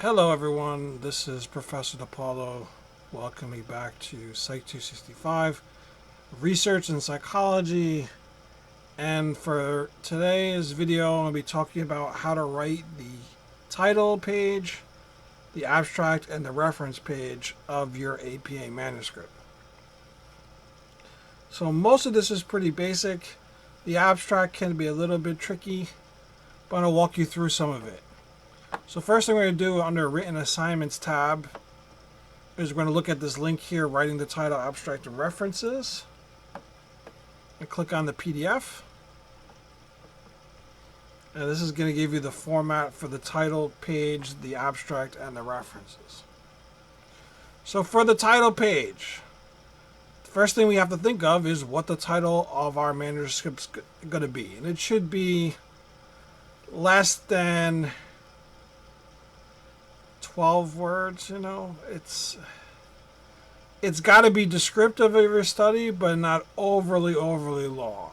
Hello everyone, this is Professor DePaulo welcoming back to Psych 265, Research in Psychology, and for today's video I'm going to be talking about how to write the title page, the abstract, and the reference page of your APA manuscript. So most of this is pretty basic. The abstract can be a little bit tricky, but I'm going to walk you through some of it. So first thing we're going to do under Written Assignments tab is we're going to look at this link here, writing the title, abstract, and references. And click on the PDF. And this is going to give you the format for the title page, the abstract, and the references. So for the title page, the first thing we have to think of is what the title of our manuscript's going to be. And it should be less than 12 words, it's got to be descriptive of your study, but not overly long,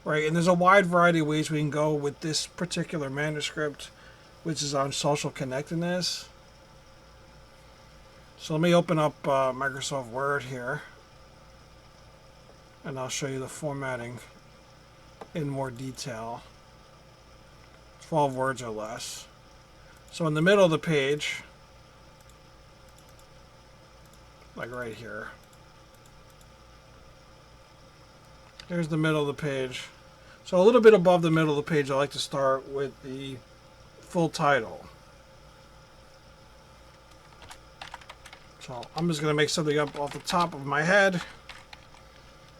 right? And there's a wide variety of ways we can go with this particular manuscript, which is on social connectedness. So let me open up Microsoft Word here, and I'll show you the formatting in more detail. 12 words or less. So in the middle of the page, like right here, here's the middle of the page. So a little bit above the middle of the page, I like to start with the full title. So I'm just going to make something up off the top of my head.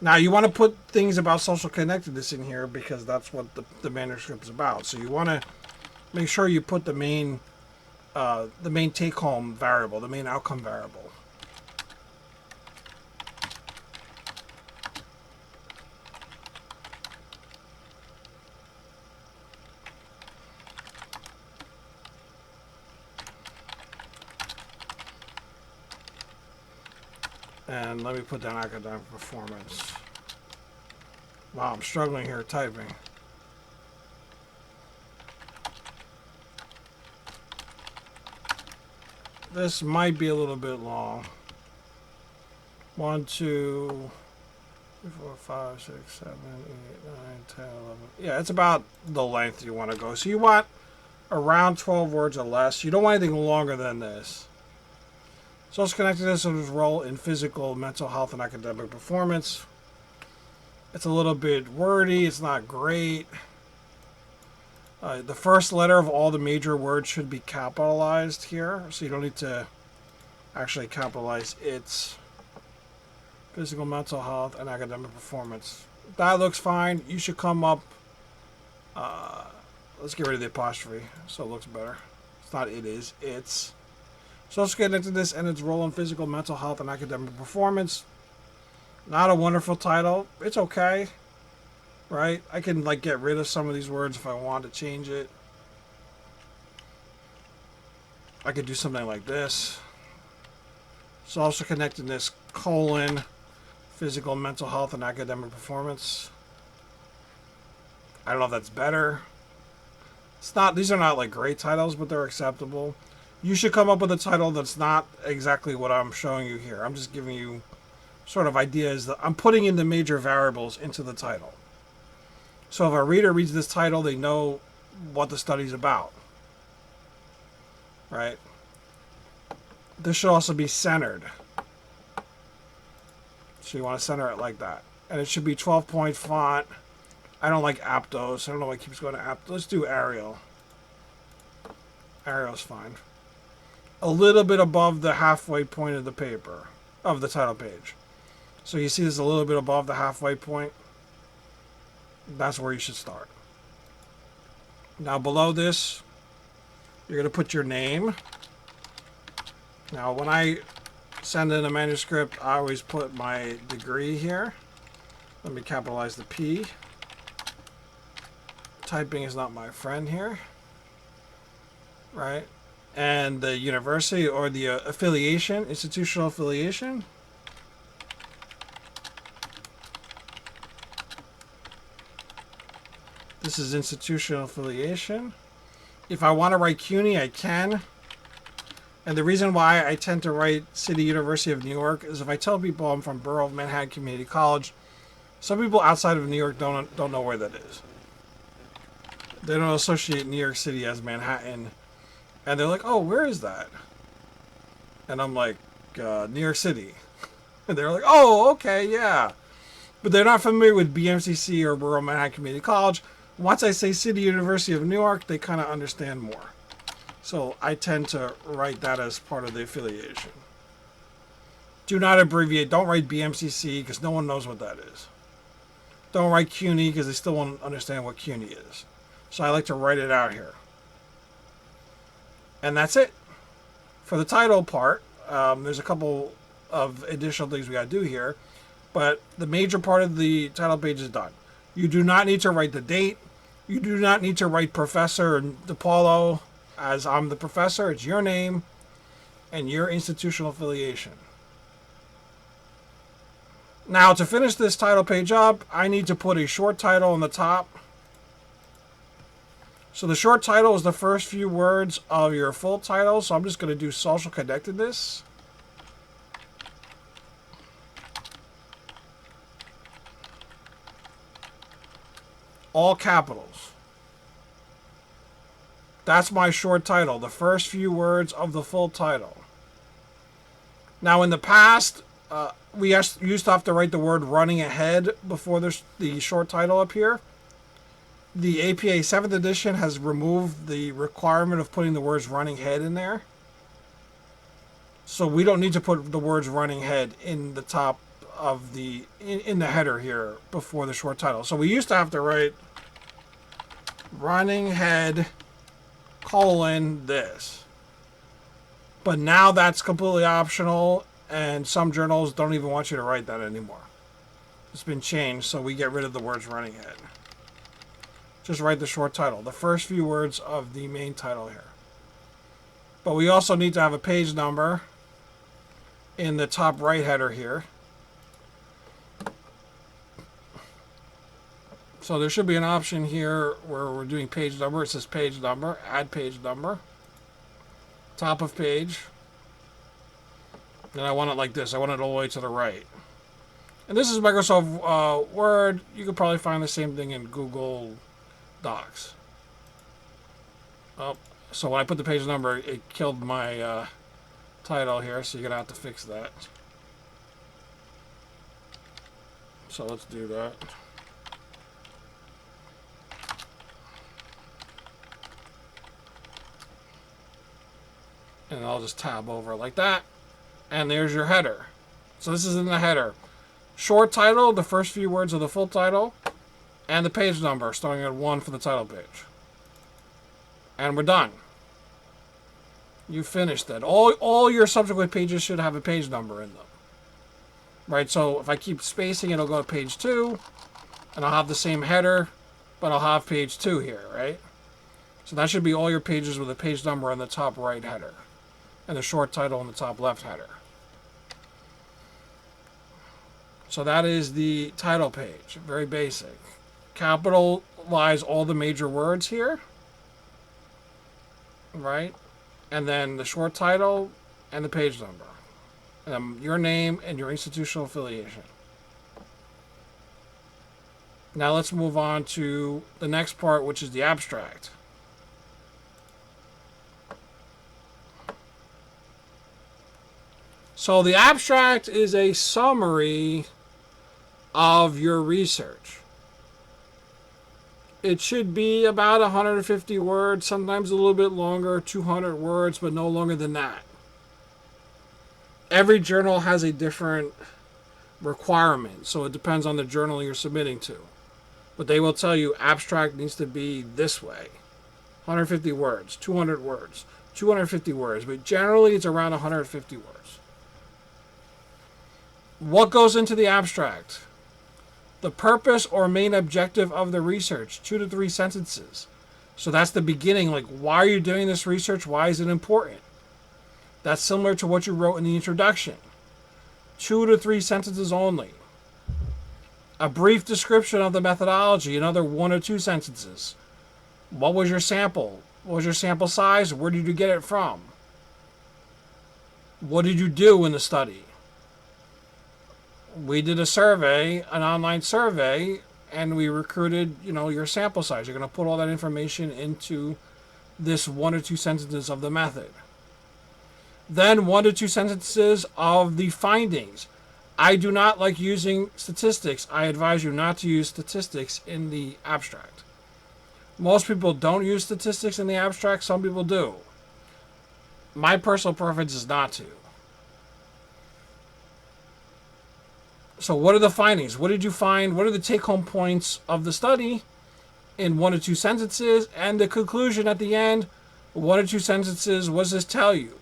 Now you want to put things about social connectedness in here because that's what the manuscript is about. So you want to make sure you put the main take-home variable, the main outcome variable. And let me put down academic performance. Wow, I'm struggling here typing. This might be a little bit long. 1, 2, 3, 4, 5, 6, 7, 8, 9, 10, 11. Yeah, it's about the length you want to go. So you want around 12 words or less. You don't want anything longer than this. Social connectedness is role in physical, mental health, and academic performance. It's a little bit wordy. It's not great. The first letter of all the major words should be capitalized here, so you don't need to actually capitalize its physical, mental health, and academic performance. That looks fine. You should come up. Let's get rid of the apostrophe so it looks better. It's not it is, it's. Social connectedness and its role in physical, mental health, and academic performance. Not a wonderful title. It's okay. Right? I can get rid of some of these words if I want to change it. I could do something like this. Social connectedness, physical, mental health, and academic performance. I don't know if that's better. These are not great titles, but they're acceptable. You should come up with a title that's not exactly what I'm showing you here. I'm just giving you sort of ideas that I'm putting in the major variables into the title. So if a reader reads this title, they know what the study's about, right? This should also be centered. So you want to center it like that. And it should be 12-point font. I don't like Aptos. I don't know why it keeps going to Aptos. Let's do Arial. Arial's fine. A little bit above the halfway point of the paper, of the title page. So you see this a little bit above the halfway point. That's where you should start. Now below this, you're going to put your name. Now when I send in a manuscript, I always put my degree here. Let me capitalize the P. Typing is not my friend here. Right? And the university or the affiliation, institutional affiliation. This is institutional affiliation. If I want to write CUNY, I can. And the reason why I tend to write City University of New York is if I tell people I'm from Borough of Manhattan Community College, some people outside of New York don't know where that is. They don't associate New York City as Manhattan, and they're like, "Oh, where is that?" And I'm like, "New York City," and they're like, "Oh, okay, yeah," but they're not familiar with BMCC or Borough of Manhattan Community College. Once I say City University of New York, they kind of understand more. So I tend to write that as part of the affiliation. Do not abbreviate. Don't write BMCC because no one knows what that is. Don't write CUNY because they still won't understand what CUNY is. So I like to write it out here. And that's it. For the title part, there's a couple of additional things we got to do here. But the major part of the title page is done. You do not need to write the date. You do not need to write Professor DePaulo as I'm the professor. It's your name and your institutional affiliation. Now, to finish this title page up, I need to put a short title on the top. So the short title is the first few words of your full title. So I'm just going to do social connectedness. All capitals. That's my short title, the first few words of the full title. Now, in the past, we used to have to write the word running ahead before the short title up here. The APA 7th edition has removed the requirement of putting the words running head in there. So we don't need to put the words running head in the top of in the header here before the short title. So we used to have to write running head : this. But now that's completely optional, and some journals don't even want you to write that anymore. It's been changed, so we get rid of the words running head. Just write the short title, the first few words of the main title here. But we also need to have a page number in the top right header here. So there should be an option here where we're doing page number. It says page number, add page number, top of page. And I want it like this. I want it all the way to the right. And this is Microsoft Word. You could probably find the same thing in Google Docs. Oh, so when I put the page number, it killed my title here, so you're going to have to fix that. So let's do that. And I'll just tab over like that. And there's your header. So this is in the header. Short title, the first few words of the full title, and the page number, starting at 1 for the title page. And we're done. You finished that. All your subsequent pages should have a page number in them. Right, so if I keep spacing, it'll go to page 2, and I'll have the same header, but I'll have page 2 here, right? So that should be all your pages with a page number in the top right header, and the short title in the top left header. So that is the title page, very basic. Capitalize all the major words here, right? And then the short title and the page number. And your name and your institutional affiliation. Now let's move on to the next part, which is the abstract. So the abstract is a summary of your research. It should be about 150 words, sometimes a little bit longer, 200 words, but no longer than that. Every journal has a different requirement, so it depends on the journal you're submitting to. But they will tell you abstract needs to be this way. 150 words, 200 words, 250 words, but generally it's around 150 words. What goes into the abstract? The purpose or main objective of the research, 2 to 3 sentences. So that's the beginning, like why are you doing this research? Why is it important? That's similar to what you wrote in the introduction. 2 to 3 sentences only. A brief description of the methodology, another 1 or 2 sentences. What was your sample? What was your sample size? Where did you get it from? What did you do in the study? We did a survey, an online survey, and we recruited, your sample size. You're going to put all that information into this 1 or 2 sentences of the method. Then 1 to 2 sentences of the findings. I do not like using statistics. I advise you not to use statistics in the abstract. Most people don't use statistics in the abstract. Some people do. My personal preference is not to. So what are the findings? What did you find? What are the take-home points of the study in 1 or 2 sentences? And the conclusion at the end, 1 or 2 sentences, what does this tell you?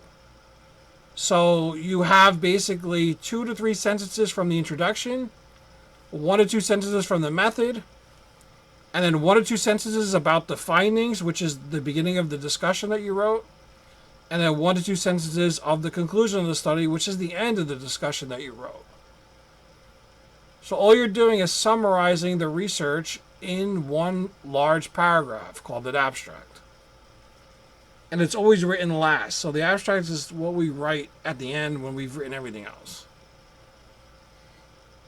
So you have basically 2 to 3 sentences from the introduction, 1 or 2 sentences from the method, and then 1 or 2 sentences about the findings, which is the beginning of the discussion that you wrote, and then 1 to 2 sentences of the conclusion of the study, which is the end of the discussion that you wrote. So all you're doing is summarizing the research in one large paragraph called an abstract. And it's always written last. So the abstract is what we write at the end when we've written everything else.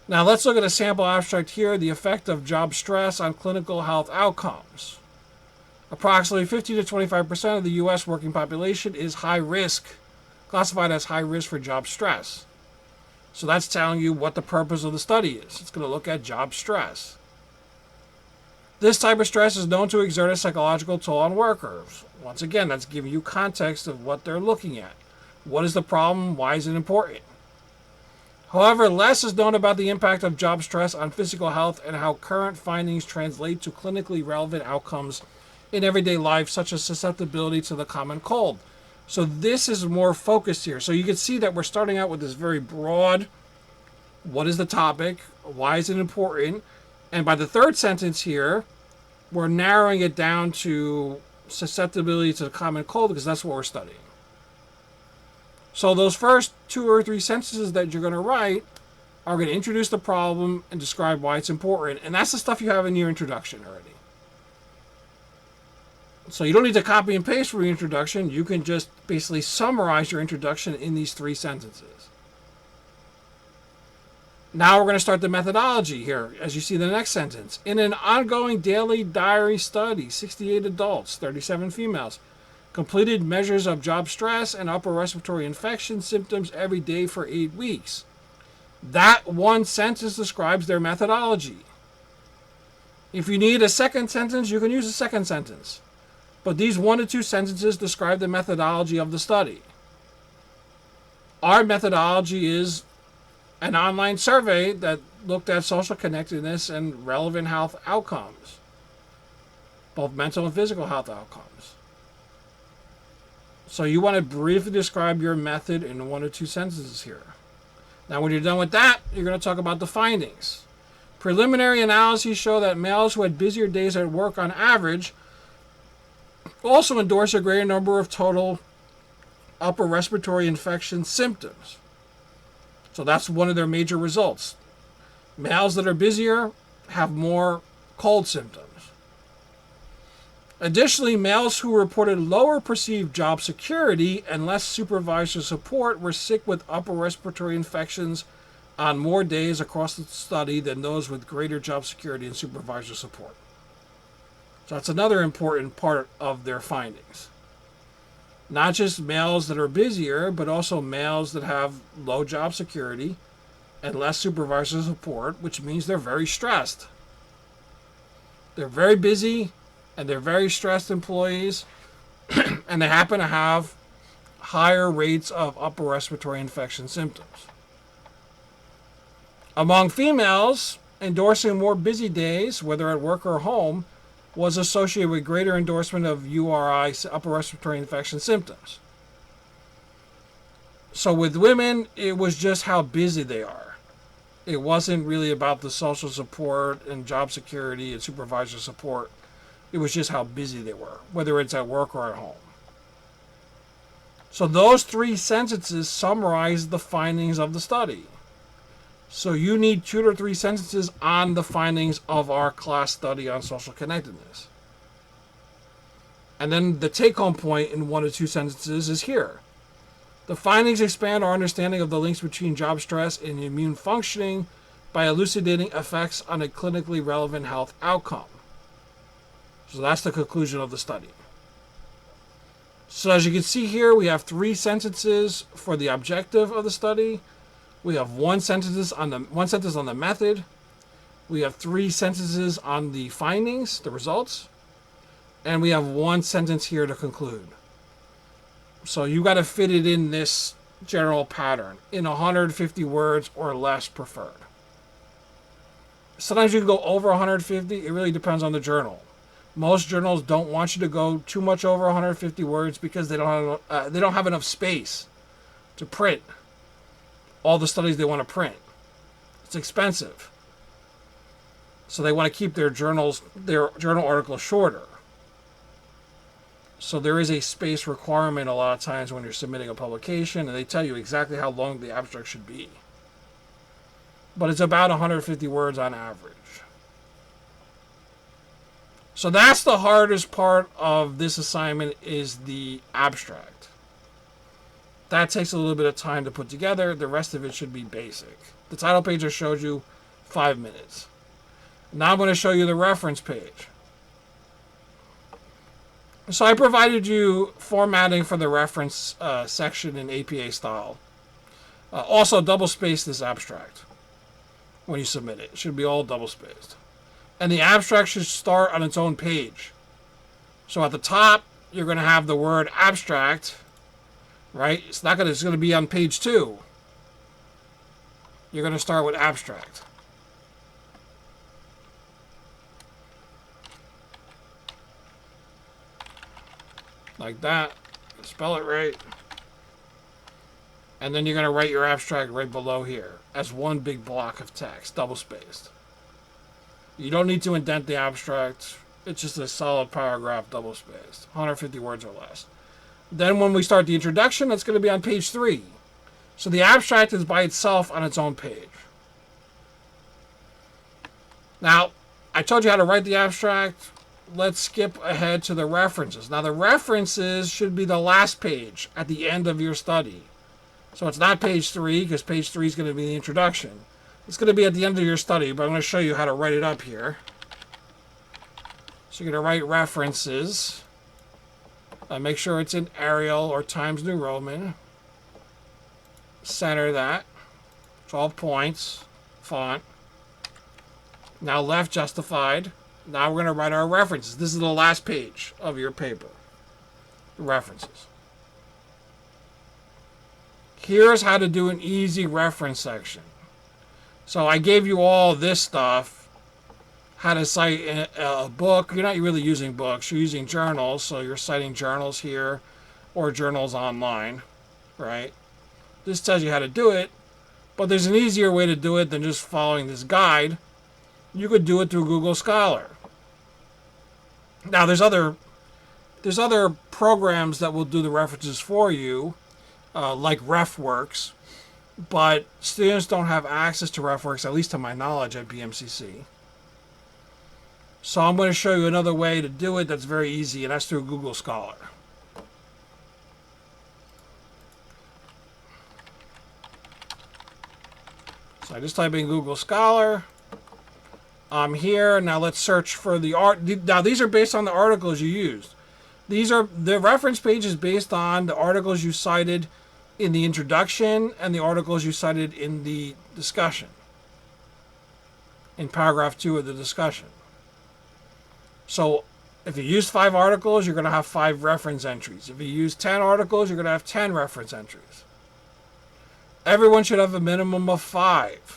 Now let's look at a sample abstract here, the effect of job stress on clinical health outcomes. Approximately 50 to 25% of the U.S. working population is high risk, classified as high risk for job stress. So that's telling you what the purpose of the study is. It's going to look at job stress. This type of stress is known to exert a psychological toll on workers. Once again, that's giving you context of what they're looking at. What is the problem? Why is it important? However, less is known about the impact of job stress on physical health and how current findings translate to clinically relevant outcomes in everyday life, such as susceptibility to the common cold. So this is more focused here. So you can see that we're starting out with this very broad, what is the topic? Why is it important? And by the 3rd sentence here, we're narrowing it down to susceptibility to the common cold because that's what we're studying. So those first 2 or 3 sentences that you're going to write are going to introduce the problem and describe why it's important. And that's the stuff you have in your introduction already. So you don't need to copy and paste for your introduction. You can just basically summarize your introduction in these 3 sentences. Now we're going to start the methodology here, as you see in the next sentence. In an ongoing daily diary study, 68 adults, 37 females, completed measures of job stress and upper respiratory infection symptoms every day for 8 weeks. That one sentence describes their methodology. If you need a second sentence, you can use a second sentence. But these 1 to 2 sentences describe the methodology of the study. Our methodology is an online survey that looked at social connectedness and relevant health outcomes, both mental and physical health outcomes. So you want to briefly describe your method in 1 or 2 sentences here. Now when you're done with that, you're going to talk about the findings. Preliminary analyses show that males who had busier days at work on average also endorse a greater number of total upper respiratory infection symptoms. So that's one of their major results. Males that are busier have more cold symptoms. Additionally, males who reported lower perceived job security and less supervisor support were sick with upper respiratory infections on more days across the study than those with greater job security and supervisor support. So that's another important part of their findings. Not just males that are busier, but also males that have low job security and less supervisor support, which means they're very stressed. They're very busy and they're very stressed employees, and they happen to have higher rates of upper respiratory infection symptoms. Among females, endorsing more busy days, whether at work or home, was associated with greater endorsement of URI, upper respiratory infection symptoms. So with women, it was just how busy they are. It wasn't really about the social support and job security and supervisor support. It was just how busy they were, whether it's at work or at home. So those 3 sentences summarize the findings of the study. So you need 2 to 3 sentences on the findings of our class study on social connectedness. And then the take-home point in 1 or 2 sentences is here. The findings expand our understanding of the links between job stress and immune functioning by elucidating effects on a clinically relevant health outcome. So that's the conclusion of the study. So as you can see here, we have 3 sentences for the objective of the study. We have one sentence on the method. We have 3 sentences on the findings, the results. And we have 1 sentence here to conclude. So you got to fit it in this general pattern, in 150 words or less preferred. Sometimes you can go over 150. It really depends on the journal. Most journals don't want you to go too much over 150 words because they don't have enough space to print all the studies they want to print. It's expensive. So they want to keep their journal articles shorter. So there is a space requirement a lot of times when you're submitting a publication, and they tell you exactly how long the abstract should be. But it's about 150 words on average. So that's the hardest part of this assignment, is the abstract. That takes a little bit of time to put together. The rest of it should be basic. The title page I showed you, 5 minutes. Now I'm going to show you the reference page. So I provided you formatting for the reference section in APA style. Also, double space this abstract when you submit it. It should be all double spaced. And the abstract should start on its own page. So at the top, you're going to have the word abstract, right? It's going to be on page 2. You're going to start with abstract. Like that. Spell it right. And then you're going to write your abstract right below here as one big block of text, double spaced. You don't need to indent the abstract. It's just a solid paragraph, double spaced, 150 words or less. Then when we start the introduction, it's going to be on page 3. So the abstract is by itself on its own page. Now, I told you how to write the abstract. Let's skip ahead to the references. Now, the references should be the last page at the end of your study. So it's not page 3, because page 3 is going to be the introduction. It's going to be at the end of your study, but I'm going to show you how to write it up here. So you're going to write references. Make sure it's in Arial or Times New Roman. Center that. 12 points. Font. Now left justified. Now we're going to write our references. This is the last page of your paper. References. Here's how to do an easy reference section. So I gave you all this stuff. How to cite a book. You're not really using books. You're using journals. So you're citing journals here or journals online, right? This tells you how to do it. But there's an easier way to do it than just following this guide. You could do it through Google Scholar. Now there's other programs that will do the references for you, like RefWorks. But students don't have access to RefWorks, at least to my knowledge, at BMCC. So I'm going to show you another way to do it that's very easy, and that's through Google Scholar. So I just type in Google Scholar. I'm here. Now let's search for the art. Now these are based on the articles you used. The reference page is based on the articles you cited in the introduction and the articles you cited in the discussion, in paragraph 2 of the discussion. So if you use 5 articles, you're going to have 5 reference entries. If you use 10 articles, you're going to have 10 reference entries. Everyone should have a minimum of 5.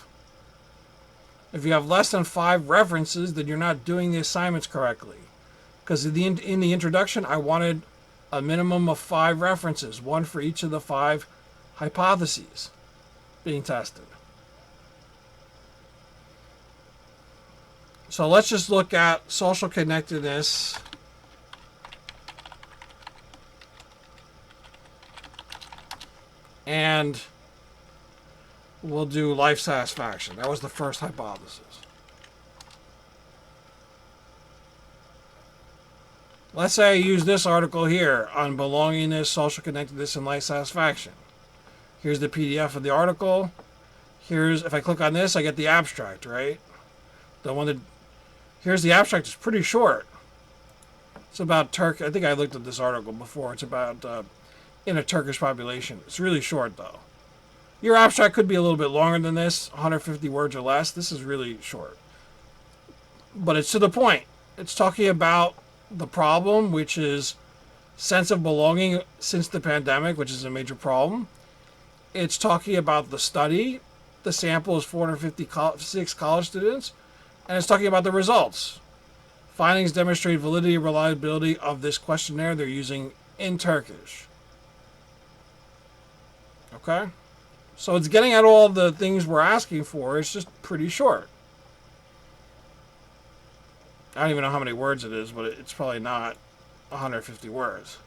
If you have less than 5 references, then you're not doing the assignments correctly. Because in the introduction, I wanted a minimum of 5 references, one for each of the 5 hypotheses being tested. So let's just look at social connectedness and we'll do life satisfaction. That was the first hypothesis. Let's say I use this article here on belongingness, social connectedness, and life satisfaction. Here's the PDF of the article. Here's, if I click on this, I get the abstract, right? The one that, here's the abstract. It's pretty short. It's about Turkey. I think I looked at this article before. It's about in a Turkish population. It's really short, though. Your abstract could be a little bit longer than this, 150 words or less. This is really short. But it's to the point. It's talking about the problem, which is sense of belonging since the pandemic, which is a major problem. It's talking about the study. The sample is 456 college students. And it's talking about the results. Findings demonstrate validity and reliability of this questionnaire they're using in Turkish. Okay? So it's getting at all the things we're asking for. It's just pretty short. I don't even know how many words it is, but it's probably not 150 words.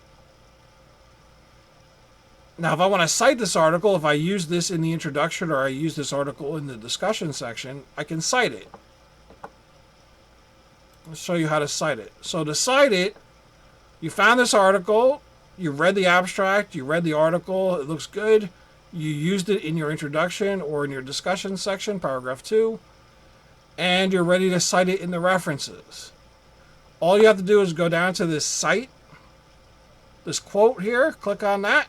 Now, if I want to cite this article, if I use this in the introduction or I use this article in the discussion section, I can cite it. Let's show you how to cite it. So to cite it, you found this article, you read the abstract, you read the article, it looks good. You used it in your introduction or in your discussion section, paragraph 2, and you're ready to cite it in the references. All you have to do is go down to this cite, this quote here, click on that,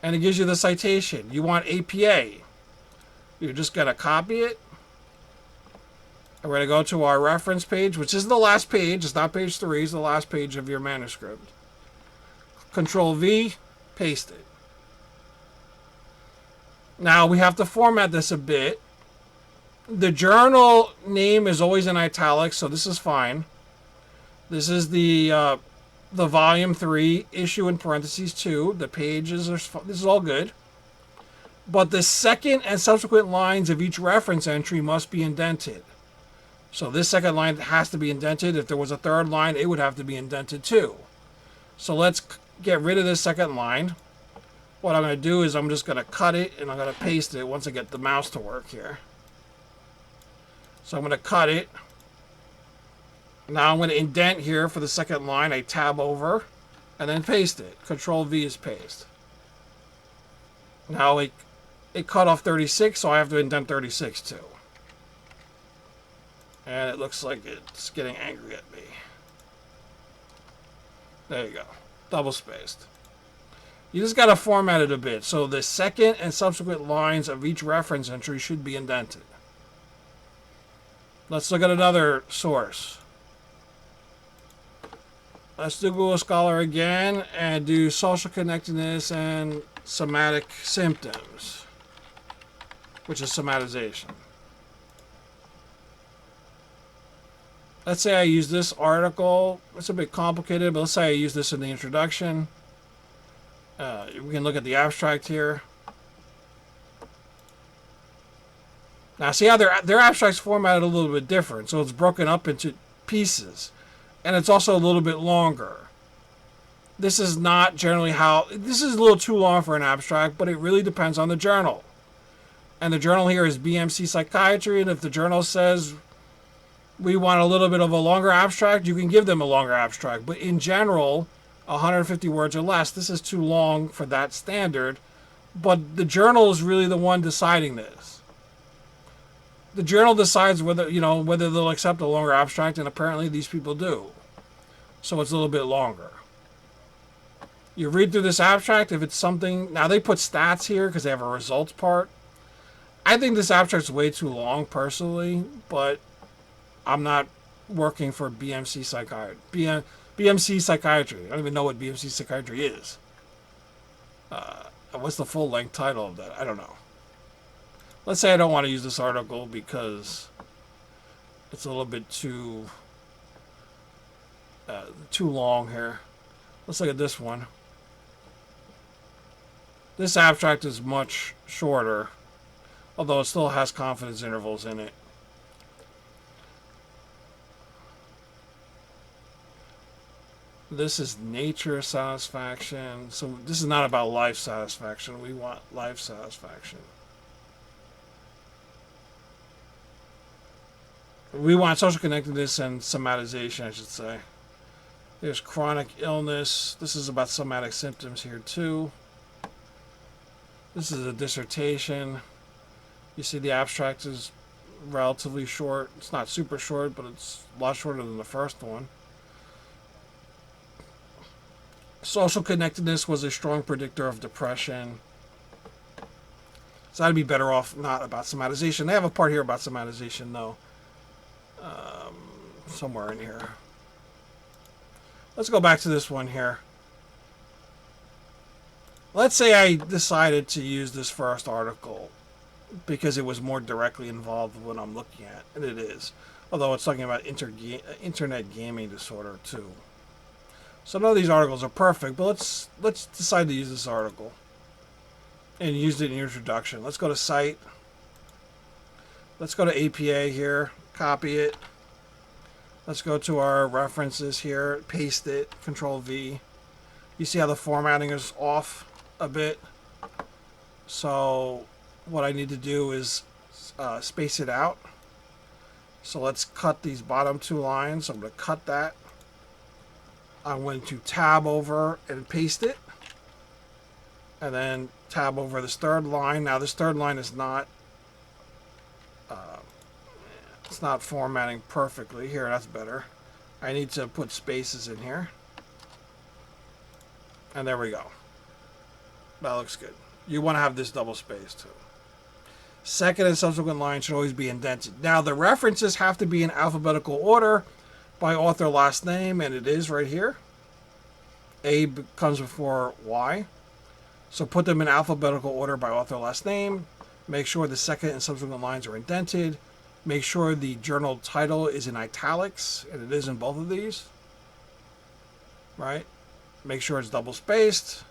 and it gives you the citation. You want APA. You're just going to copy it. And we're going to go to our reference page, which is the last page. It's not page 3, it's the last page of your manuscript. Control V, paste it. Now, we have to format this a bit. The journal name is always in italics, so this is fine. This is the volume 3, issue in parentheses 2. The pages are, this is all good. But the second and subsequent lines of each reference entry must be indented. So this second line has to be indented. If there was a third line, it would have to be indented too. So let's get rid of this second line. What I'm going to do is I'm just going to cut it and I'm going to paste it once I get the mouse to work here. So I'm going to cut it. Now I'm going to indent here for the second line. I tab over and then paste it. Control V is paste. Now it cut off 36, so I have to indent 36 too. And it looks like it's getting angry at me. There you go. Double spaced. You just got to format it a bit. So the second and subsequent lines of each reference entry should be indented. Let's look at another source. Let's do Google Scholar again and do social connectedness and somatic symptoms, which is somatization. Let's say I use this article. It's a bit complicated, but let's say I use this in the introduction. We can look at the abstract here. Now, see how their abstract's formatted a little bit different, so it's broken up into pieces, and it's also a little bit longer. This is not generally how. This is a little too long for an abstract, but it really depends on the journal. And the journal here is BMC Psychiatry, and if the journal says we want a little bit of a longer abstract, you can give them a longer abstract. But in general, 150 words or less, this is too long for that standard. But the journal is really the one deciding this. The journal decides whether they'll accept a longer abstract, and apparently these people do. So it's a little bit longer. You read through this abstract, if it's something... Now, they put stats here because they have a results part. I think this abstract's way too long, personally, but I'm not working for BMC Psychiatry. BMC Psychiatry. I don't even know what BMC Psychiatry is. What's the full-length title of that? I don't know. Let's say I don't want to use this article because it's a little bit too long here. Let's look at this one. This abstract is much shorter, although it still has confidence intervals in it. This is nature satisfaction. So this is not about life satisfaction. We want life satisfaction. We want social connectedness and somatization, I should say. There's chronic illness. This is about somatic symptoms here too. This is a dissertation. You see the abstract is relatively short. It's not super short, but it's a lot shorter than the first one. Social connectedness was a strong predictor of depression. So I'd be better off not about somatization. They have a part here about somatization, though. Somewhere in here. Let's go back to this one here. Let's say I decided to use this first article because it was more directly involved with what I'm looking at, and it is. Although it's talking about internet gaming disorder too. So none of these articles are perfect, but let's decide to use this article and use it in your introduction. Let's go to site. Let's go to APA here. Copy it. Let's go to our references here. Paste it. Control V. You see how the formatting is off a bit. So what I need to do is space it out. So let's cut these bottom two lines. I'm going to cut that. I'm going to tab over and paste it. And then tab over this third line. Now this third line is not it's not formatting perfectly. Here, that's better. I need to put spaces in here. And there we go. That looks good. You want to have this double space too. Second and subsequent lines should always be indented. Now the references have to be in alphabetical order by author last name, and it is right here. A comes before Y. So put them in alphabetical order by author last name. Make sure the second and subsequent lines are indented. Make sure the journal title is in italics, and it is in both of these. Right? Make sure it's double spaced,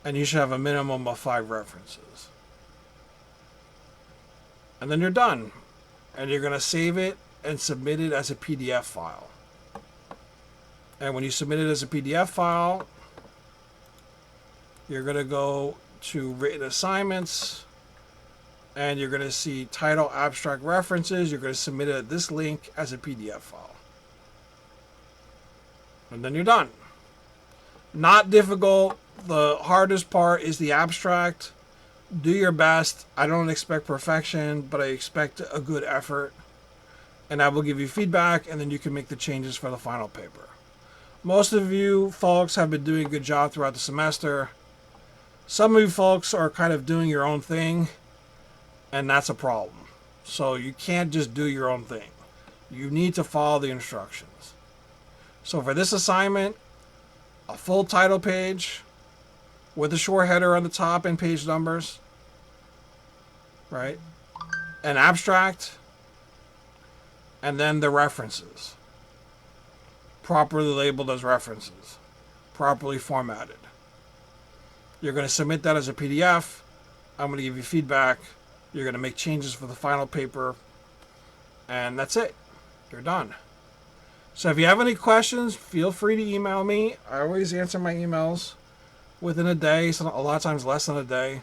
and you should have a minimum of 5 references. And then you're done. And you're going to save it and submit it as a PDF file. And when you submit it as a PDF file, you're going to go to written assignments, and you're going to see title, abstract, references. You're going to submit it at this link as a PDF file. And then you're done. Not difficult. The hardest part is the abstract. Do your best. I don't expect perfection, but I expect a good effort. And I will give you feedback, and then you can make the changes for the final paper. Most of you folks have been doing a good job throughout the semester. Some of you folks are kind of doing your own thing, and that's a problem. So you can't just do your own thing. You need to follow the instructions. So for this assignment, a full title page with a short header on the top and page numbers, right? An abstract, and then the references. Properly labeled as references. Properly formatted. You're going to submit that as a PDF. I'm going to give you feedback. You're going to make changes for the final paper. And that's it. You're done. So if you have any questions, feel free to email me. I always answer my emails within a day, so a lot of times less than a day.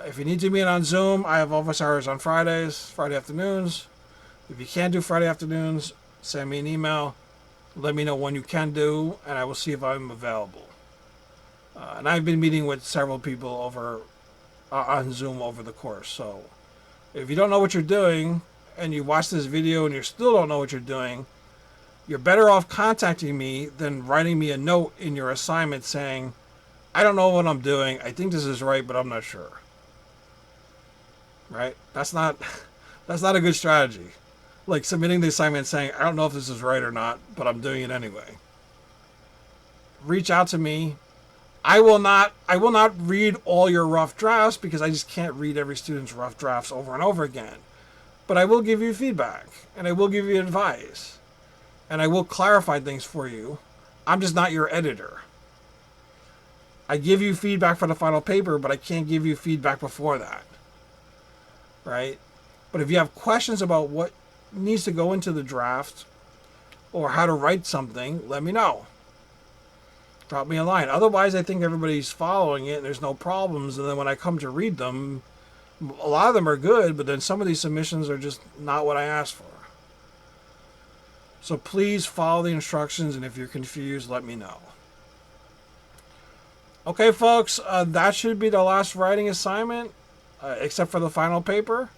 If you need to meet on Zoom, I have office hours on Fridays, Friday afternoons. If you can't do Friday afternoons, send me an email. Let me know when you can do, and I will see if I'm available. And I've been meeting with several people over on Zoom over the course. So if you don't know what you're doing, and you watch this video and you still don't know what you're doing, you're better off contacting me than writing me a note in your assignment saying, I don't know what I'm doing. I think this is right, but I'm not sure. Right? That's not a good strategy. Like submitting the assignment saying, I don't know if this is right or not, but I'm doing it anyway. Reach out to me. I will not read all your rough drafts because I just can't read every student's rough drafts over and over again. But I will give you feedback, and I will give you advice, and I will clarify things for you. I'm just not your editor. I give you feedback for the final paper, but I can't give you feedback before that. Right? But if you have questions about what needs to go into the draft or how to write something, let me know. Drop me a line. Otherwise, I think everybody's following it and there's no problems. And then when I come to read them, a lot of them are good, but then some of these submissions are just not what I asked for. So please follow the instructions, and if you're confused, let me know. Okay, folks, that should be the last writing assignment, except for the final paper.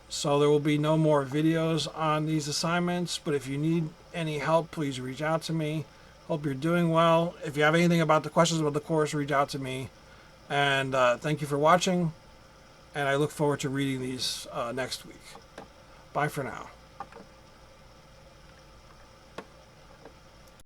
So there will be no more videos on these assignments, but if you need any help, please reach out to me. Hope you're doing well. If you have anything about the questions about the course, reach out to me. And thank you for watching, and I look forward to reading these next week. Bye for now.